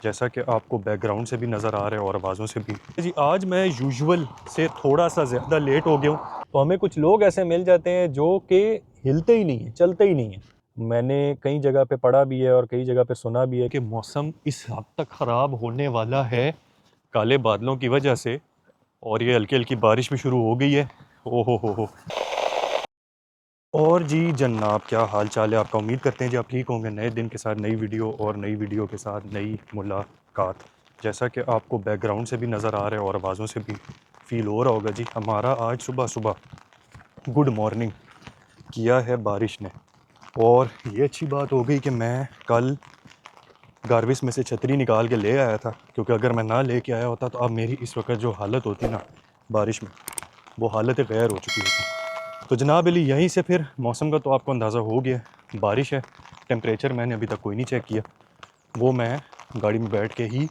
जैसा कि आपको बैकग्राउंड से भी नज़र आ रहा है और आवाज़ों से भी। जी, आज मैं यूजुअल से थोड़ा सा ज़्यादा लेट हो गया हूँ। तो हमें कुछ लोग ऐसे मिल जाते हैं जो कि हिलते ही नहीं हैं, चलते ही नहीं हैं। मैंने कई जगह पे पढ़ा भी है और कई जगह पे सुना भी है कि मौसम इस हद तक ख़राब होने वाला है काले बादलों की वजह से, और ये हल्की-हल्की बारिश भी शुरू हो गई है। ओहो हो! और जी जनाब, क्या हाल चाल है आपका? उम्मीद करते हैं जी आप ठीक होंगे। नए दिन के साथ नई वीडियो और नई वीडियो के साथ नई मुलाकात। जैसा कि आपको बैकग्राउंड से भी नज़र आ रहा है और आवाज़ों से भी फ़ील हो रहा होगा जी, हमारा आज सुबह सुबह गुड मॉर्निंग किया है बारिश ने। और ये अच्छी बात हो गई कि मैं कल गारविस में से छतरी निकाल के ले आया था, क्योंकि अगर मैं ना लेके आया होता तो अब मेरी इस वक्त जो हालत होती ना बारिश में, वो हालत गैर हो चुकी होती। तो जनाब अली, यहीं से फिर मौसम का तो आपको अंदाज़ा हो गया, बारिश है। टेम्परेचर मैंने अभी तक कोई नहीं चेक किया, वो मैं गाड़ी में बैठ के ही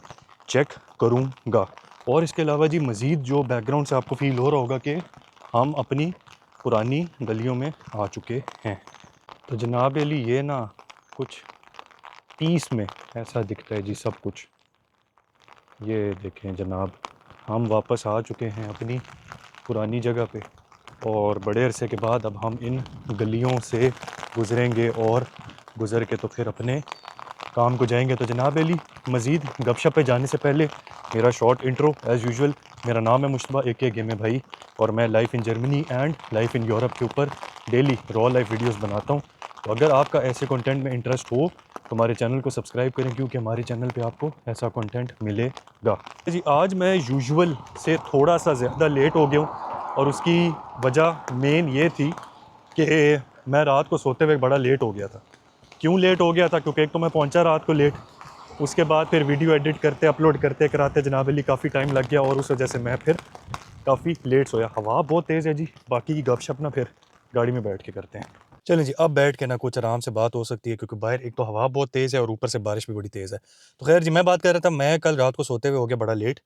चेक करूँगा। और इसके अलावा जी मज़ीद जो बैकग्राउंड से आपको फ़ील हो रहा होगा कि हम अपनी पुरानी गलियों में आ चुके हैं। तो जनाब अली, ये ना कुछ 30 में ऐसा दिखता है जी सब कुछ। ये देखें जनाब, हम वापस आ चुके हैं अपनी पुरानी जगह पे, और बड़े अरसे के बाद अब हम इन गलियों से गुज़रेंगे और गुज़र के तो फिर अपने काम को जाएंगे। तो जनाब अली, मज़ीद गपशप पे जाने से पहले मेरा शॉर्ट इंट्रो एज़ यूजुअल। मेरा नाम है मुश्तबा AK गेमे भाई, और मैं life in Germany and life in Europe के ऊपर डेली रॉ लाइफ वीडियोस बनाता हूँ। तो अगर आपका ऐसे कंटेंट में इंटरेस्ट हो तो हमारे चैनल को सब्सक्राइब करें, क्योंकि हमारे चैनल पे आपको ऐसा कंटेंट मिलेगा। जी, आज मैं यूजुअल से थोड़ा सा ज़्यादा लेट हो गया हूँ, और उसकी वजह मेन ये थी कि मैं रात को सोते हुए बड़ा लेट हो गया था। क्यों लेट हो गया था? क्योंकि एक तो मैं पहुंचा रात को लेट, उसके बाद फिर वीडियो एडिट करते अपलोड करते कराते जनाब अली काफ़ी टाइम लग गया, और उस वजह से मैं फिर काफ़ी लेट सोया। हवा बहुत तेज़ है जी, बाकी की गपशप ना फिर गाड़ी में बैठ के करते हैं। चलें जी, अब बैठ के ना कुछ आराम से बात हो सकती है, क्योंकि बाहर एक तो हवा बहुत तेज़ है और ऊपर से बारिश भी बड़ी तेज़ है। तो खैर जी, मैं बात कर रहा था, मैं कल रात को सोते हुए हो गया बड़ा लेट,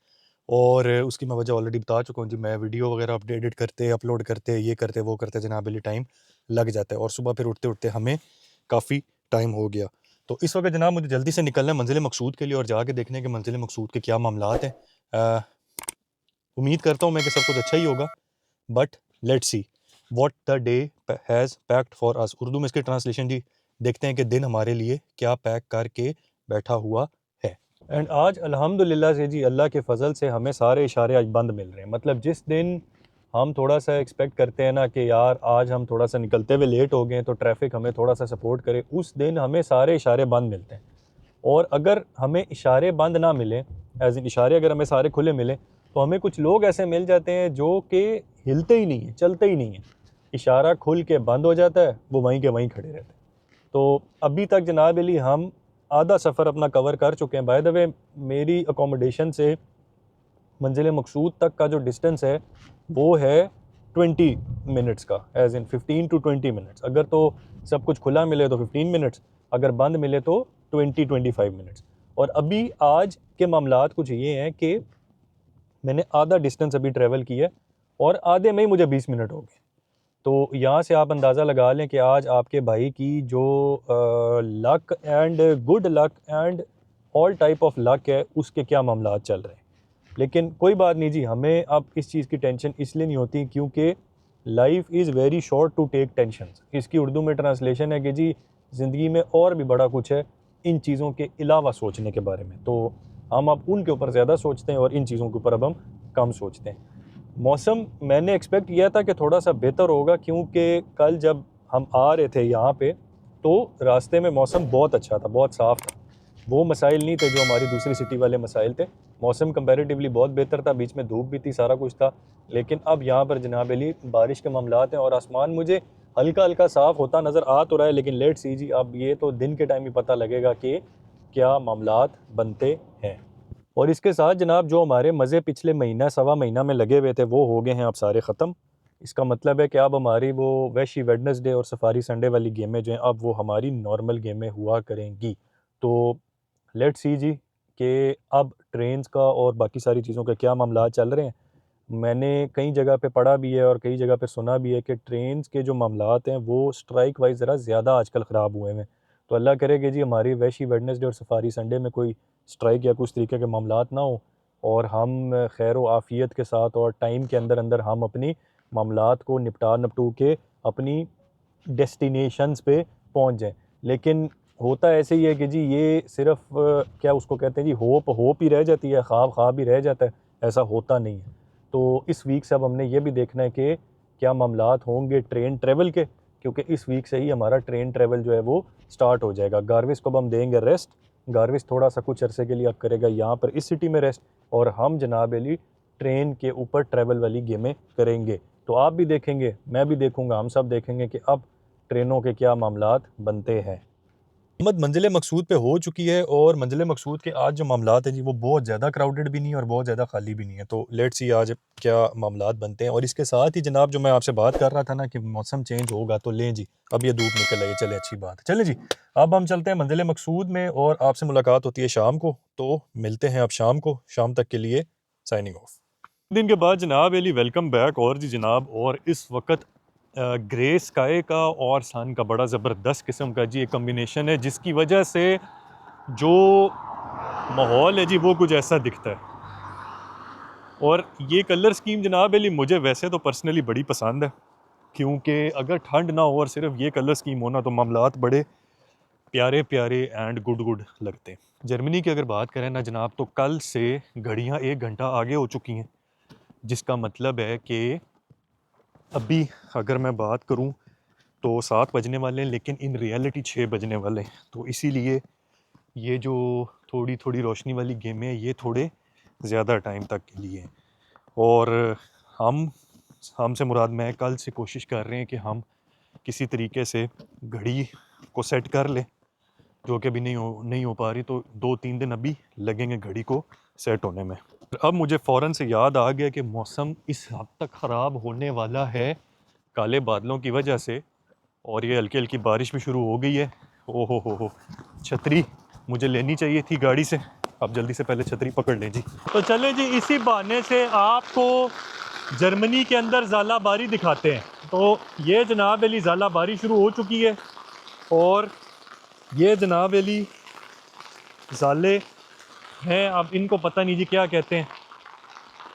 और उसकी मैं वजह ऑलरेडी बता चुका हूँ जी। मैं वीडियो वगैरह एडिट करते अपलोड करते ये करते वो करते जनाब अली टाइम लग जाता है, और सुबह फिर उठते उठते हमें काफ़ी टाइम हो गया। तो इस वक्त जनाब मुझे जल्दी से निकलना है मंजिल मकसूद के लिए, और जाके देखने के मंजिल मकसूद के क्या मामलात हैं। उम्मीद करता हूँ मैं कि सब कुछ अच्छा ही होगा, but let's see what the day has packed for us. Urdu में इसकी ट्रांसलेशन जी, देखते हैं कि दिन हमारे लिए क्या पैक करके बैठा हुआ है। एंड आज अल्हम्दुलिल्लाह से जी, अल्लाह के फजल से हमें सारे इशारे आज बंद मिल रहे हैं। मतलब जिस दिन हम थोड़ा सा एक्सपेक्ट करते हैं ना कि यार आज हम थोड़ा सा निकलते हुए लेट हो गए तो ट्रैफिक हमें थोड़ा सा सपोर्ट करे, उस दिन हमें सारे इशारे बंद मिलते हैं। और अगर हमें इशारे बंद ना मिलें, एज इन इशारे अगर हमें सारे खुले मिलें, तो हमें कुछ लोग ऐसे मिल जाते हैं जो कि हिलते ही नहीं हैं, चलते ही नहीं हैं। इशारा खुल के बंद हो जाता है, वो वहीं के वहीं खड़े रहते हैं। तो अभी तक जनाब अली हम आधा सफ़र अपना कवर कर चुके हैं। बाय द वे, मेरी अकोमोडेशन से मंजिल मकसूद तक का जो डिस्टेंस है वो है 20 मिनट्स का, एज इन 15 to 20 मिनट्स। अगर तो सब कुछ खुला मिले तो 15 मिनट्स, अगर बंद मिले तो 20-25 मिनट्स। और अभी आज के मामलात कुछ ये हैं कि मैंने आधा डिस्टेंस अभी ट्रैवल किया, और आधे में ही मुझे 20 मिनट हो गए। तो यहाँ से आप अंदाज़ा लगा लें कि आज आपके भाई की जो luck and good luck and all type of luck है, उसके क्या मामलात चल रहे हैं। लेकिन कोई बात नहीं जी, हमें अब इस चीज़ की टेंशन इसलिए नहीं होती क्योंकि life is very short to take tension. इसकी उर्दू में ट्रांसलेशन है कि जी, ज़िंदगी में और भी बड़ा कुछ है इन चीज़ों के अलावा सोचने के बारे में। तो हम अब उनके ऊपर ज़्यादा सोचते हैं और इन चीज़ों के ऊपर अब हम कम सोचते हैं। मौसम मैंने एक्सपेक्ट किया था कि थोड़ा सा बेहतर होगा, क्योंकि कल जब हम आ रहे थे यहाँ पे तो रास्ते में मौसम बहुत अच्छा था, बहुत साफ़ था। वो मसाइल नहीं थे जो हमारी दूसरी सिटी वाले मसाइल थे। मौसम कंपैरेटिवली बहुत बेहतर था, बीच में धूप भी थी, सारा कुछ था। लेकिन अब यहाँ पर जनाब अली बारिश के मामलात हैं, और आसमान मुझे हल्का हल्का साफ़ होता नज़र आ तो रहा है। लेकिन लेट्स सी जी, अब ये तो दिन के टाइम ही पता लगेगा कि क्या मामलात बनते हैं। और इसके साथ जनाब जो हमारे मज़े पिछले महीना सवा महीना में लगे हुए थे वो हो गए हैं अब सारे ख़त्म। इसका मतलब है कि अब हमारी वो वैशी वेडनेसडे और सफारी संडे वाली गेमें जो हैं, अब वो हमारी नॉर्मल गेमें हुआ करेंगी। तो लेट्स सी जी कि अब ट्रेन्स का और बाकी सारी चीज़ों का क्या मामला चल रहे हैं। मैंने कई जगह पे पढ़ा भी है और कई जगह पे सुना भी है कि ट्रेन्स के जो मामलात हैं वो स्ट्राइक वाइज ज़रा ज़्यादा आजकल ख़राब हुए हैं। तो अल्लाह करे कि जी हमारी वैशी वेडनेसडे और सफारी संडे में कोई स्ट्राइक या कुछ तरीके के मामलात ना हो और हम खैर व आफ़ियत के साथ और टाइम के अंदर अंदर हम अपनी मामलात को निपटू के अपनी डेस्टिनेशंस पे पहुंच जाएं। लेकिन होता ऐसे ही है कि जी ये सिर्फ क्या उसको कहते हैं जी, होप ही रह जाती है, ख्वाब ही रह जाता है, ऐसा होता नहीं है। तो इस वीक से अब हमने ये भी देखना है कि क्या मामलात होंगे ट्रेन ट्रेवल के, क्योंकि इस वीक से ही हमारा ट्रेन ट्रेवल जो है वो स्टार्ट हो जाएगा। गारविस को अब हम देंगे रेस्ट, गारविस थोड़ा सा कुछ अरसे के लिए अब करेगा यहाँ पर इस सिटी में रेस्ट, और हम जनाब अली ट्रेन के ऊपर ट्रैवल वाली गेमें करेंगे। तो आप भी देखेंगे, मैं भी देखूंगा, हम सब देखेंगे कि अब ट्रेनों के क्या मामलात बनते हैं। हुकूमत मंजिल मकसूद पे हो चुकी है और मंजिल मकसूद के आज जो मामलात है जी वो बहुत ज़्यादा क्राउडेड भी नहीं है और बहुत ज़्यादा खाली भी नहीं है। तो लेट्स सी आज क्या मामलात बनते हैं। और इसके साथ ही जनाब जो मैं आपसे बात कर रहा था ना कि मौसम चेंज होगा, तो लें जी अब ये धूप निकल आई, चले अच्छी बात है। चलें जी अब हम चलते हैं मंजिल मकसूद में और आपसे मुलाकात होती है शाम को, तो मिलते हैं अब शाम को। शाम तक के लिए साइनिंग ऑफ। दिन के बाद जनाब अली वेलकम बैक। और जी जनाब, और इस वक्त ग्रे स्काई का और सन का बड़ा ज़बरदस्त किस्म का जी एक कम्बिनेशन है, जिसकी वजह से जो माहौल है जी वो कुछ ऐसा दिखता है। और ये कलर स्कीम जनाब अली मुझे वैसे तो पर्सनली बड़ी पसंद है, क्योंकि अगर ठंड ना हो और सिर्फ ये कलर स्कीम होना तो मामलात बड़े प्यारे प्यारे एंड गुड लगते हैं। जर्मनी की अगर बात करें ना जनाब, तो कल से घड़ियाँ 1 घंटा आगे हो चुकी हैं, जिसका मतलब है कि अभी अगर मैं बात करूं तो 7 बजने वाले हैं, लेकिन इन रियलिटी 6 बजने वाले हैं। तो इसीलिए ये जो थोड़ी थोड़ी रोशनी वाली गेमें हैं ये थोड़े ज़्यादा टाइम तक के लिए हैं। और हमसे मुराद मैं कल से कोशिश कर रहे हैं कि हम किसी तरीके से घड़ी को सेट कर लें, जो कि अभी नहीं हो पा रही। तो 2-3 दिन अभी लगेंगे घड़ी को सेट होने में। अब मुझे फ़ौरन से याद आ गया कि मौसम इस हद तक ख़राब होने वाला है काले बादलों की वजह से, और ये हल्की हल्की बारिश भी शुरू हो गई है। ओहो हो, छतरी मुझे लेनी चाहिए थी गाड़ी से। अब जल्दी से पहले छतरी पकड़ लें जी। तो चले जी, इसी बहाने से आपको जर्मनी के अंदर ज़ालाबारी दिखाते हैं। तो ये जनाब अली ज़ालाबारी शुरू हो चुकी है, और ये जनाब अली ज़ाले हैं, अब इनको पता नहीं जी क्या कहते हैं।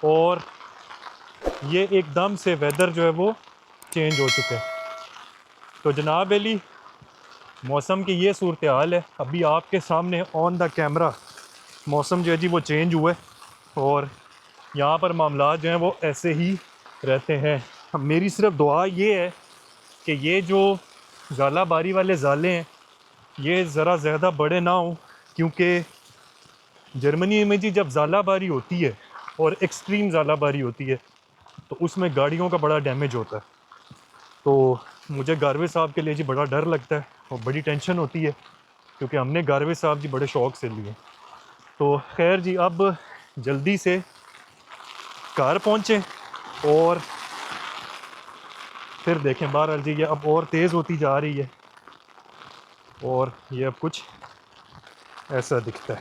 और ये एकदम से वेदर जो है वो चेंज हो चुका है। तो जनाब अली मौसम की ये सूरत हाल है। अभी आपके सामने ऑन द कैमरा मौसम जो है जी वो चेंज हुआ है, और यहाँ पर मामलात जो हैं वो ऐसे ही रहते हैं। अब मेरी सिर्फ दुआ ये है कि ये जो ज़ालाबारी वाले ज़ाले हैं ये ज़रा ज़्यादा बड़े ना हों, क्योंकि जर्मनी में जी जब ज़ालाबारी होती है और एक्सट्रीम ज़ालाबारी होती है तो उसमें गाड़ियों का बड़ा डैमेज होता है। तो मुझे गारवे साहब के लिए जी बड़ा डर लगता है और बड़ी टेंशन होती है, क्योंकि हमने गारवे साहब जी बड़े शौक़ से लिए। तो खैर जी अब जल्दी से घर पहुँचें और फिर देखें। बहरहाल जी ये अब और तेज़ होती जा रही है और ये अब कुछ ऐसा दिखता है।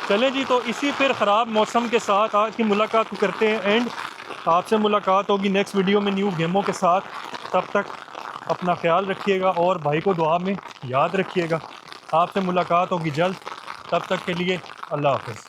चलें जी, तो इसी फिर ख़राब मौसम के साथ आज की मुलाकात को करते हैं एंड। आपसे मुलाकात होगी नेक्स्ट वीडियो में न्यू गेमों के साथ। तब तक अपना ख्याल रखिएगा और भाई को दुआ में याद रखिएगा। आपसे मुलाकात होगी जल्द, तब तक के लिए अल्लाह हाफ़िज़।